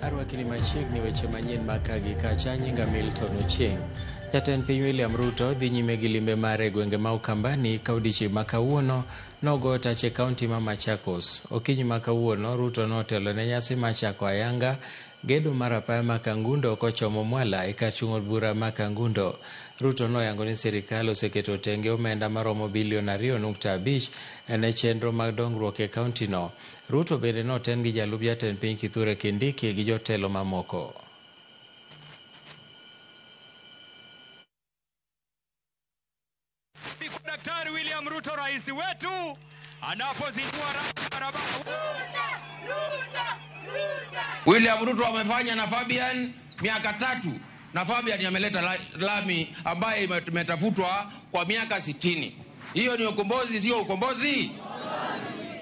Arwakini machiegni weche manyien makagi kacha nyinga Milton Ochieng. Jatend piny William Ruto dhi nyime gi limbe mare gwenge ma Ukambani ka odiechieng' ma kawuono nogo tach e kaunti ma Machakos. Okinyi ma kawuono Ruto notelo ne nyasi ma chako ayanga gedo mar apaya ma Kangundo kochomo Mwala e kar chung' od bura ma Kangundo. Ruto noyango ni sirikal oseketo tenge omenda maromo bilion 2.5 ne chenro mag dongruok e kaunti no. Ruto bende noten gi jalup jatend piny Kithure Kindiki gi jotelo mamoko. Daktari William Ruto rais wetu anapozindua barabara. William Ruto amefanya na Fabian miaka 3 na Fabian ameleta lami ambaye imetafutwa kwa miaka 60. Hiyo ni ukombozi, sio ukombozi?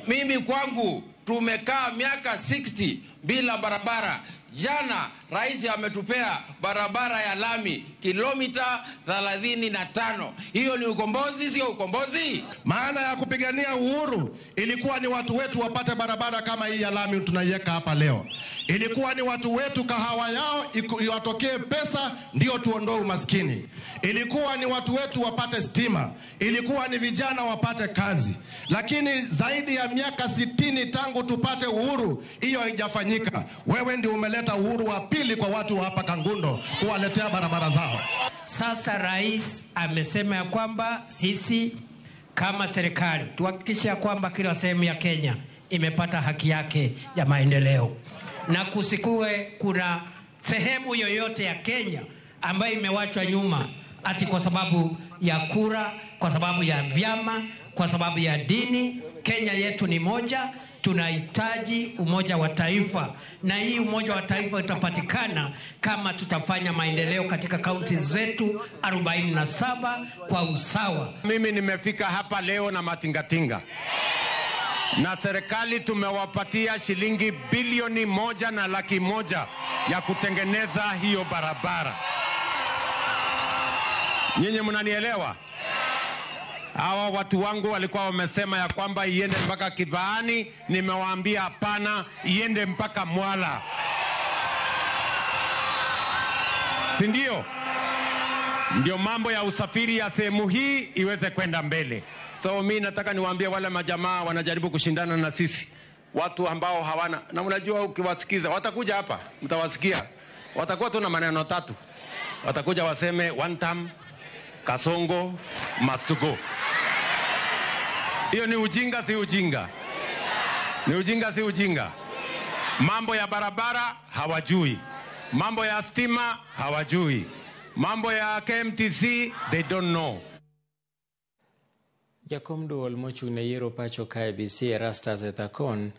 Mimi kwangu tumekaa miaka 60 bila barabara. Jana rais ametupea barabara ya lami kilomita 35. Hiyo ni ukombozi, sio ukombozi? Maana ya kupigania uhuru ilikuwa ni watu wetu wapate barabara kama hii ya lami tunaiweka hapa leo. Ilikuwa ni watu wetu kahawa yao iwatokee pesa ndio tuondoe umaskini. Ilikuwa ni watu wetu wapate stima. Ilikuwa ni vijana wapate kazi. Lakini zaidi ya miaka 60 tangu tupate uhuru, hiyo haijafanyika. Wewe ndio umeleta uhuru wa pili kwa watu wa hapa Kangundo kuwaletea barabara zao. Sasa rais amesema ya kwamba sisi kama serikali tuhakikishe kwamba kila sehemu ya Kenya imepata haki yake ya maendeleo. Na kusikue kuna sehemu yoyote ya Kenya ambayo imewachwa nyuma ati kwa sababu ya kura, kwa sababu ya vyama, kwa sababu ya dini. Kenya yetu ni moja, tunahitaji umoja wa taifa, na hii umoja wa taifa utapatikana kama tutafanya maendeleo katika kaunti zetu 47 kwa usawa. Mimi nimefika hapa leo na matingatinga. Na serikali tumewapatia shilingi bilioni 1.1 ya kutengeneza hiyo barabara. Nyinyi mnanielewa? Hawa watu wangu walikuwa wamesema ya kwamba iende mpaka Kivaani, nimewaambia hapana, iende mpaka Mwala. Si ndio? Ndio mambo ya usafiri ya sehemu hii iweze kwenda mbele. So mimi nataka niwaambie wale majamaa wanajaribu kushindana na sisi, watu ambao hawana, na unajua ukiwasikiza watakuja hapa, mtawasikia watakuwa tu na maneno 3. Watakuja waseme one term, Kasongo must go. Hiyo ni ujinga, si ujinga? Ni ujinga, si ujinga? Mambo ya barabara hawajui, mambo ya stima hawajui, mambo ya KMTC they don't know. Jakom duol mochung' ne yiero pacho kae BC Erastus Ethekon